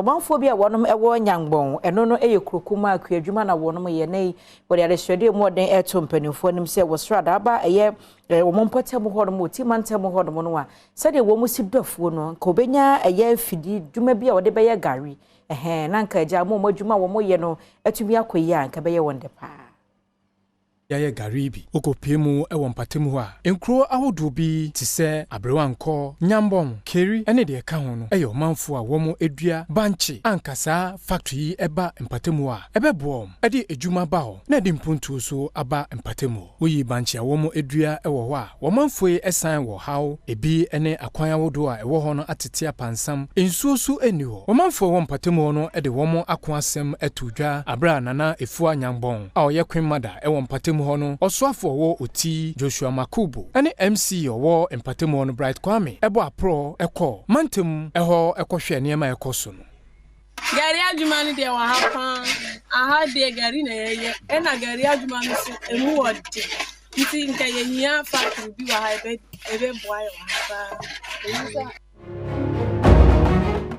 Omanfo bi a wonom ewo Nyambong eno no eye krokuma akuadwuma na wonom ye nei wode adehwede mu den eto mpanimfo nim se wosrada aba eye womompatem hodom otimantem hodom no a sede wo musi dofo no ka obenya eye fidi dwuma bi a wode beye gari na nka agya mo adwuma wo mo ye no atumi akoyi a nka beye wonde pa Yaya garibi okopemu ewo mpatemu ho a enkro ahodo bi ti se abrewanko Nyambong keri ene de ka ho no eyo manfo a womo edua banchi ankasa factory eba mpatemu a ebebom ede ejuma ba ho na de mpuntu so aba mpatemu oyi banchi a womo edua ewo ho a womanfo esan wo haw ebi ene akwan ahodo a ewo ho no atete apansam ensuosu eni ho womanfo wo mpatemu no ede womo akoasem etudwa abra nana efua Nyambong a oye kwenmada ewo mpatemu hono oswafo wo oti Joshua Makubu ene MC owo empatemo no Bright Kwame ebo apro eko mantem eho ekohwe ne ma ekoso no gari adwuma no de wa hafa aha de gari na ye ena gari adwuma no so emu wode nti nka ye nya factory bi wa ha ebe boy wa hafa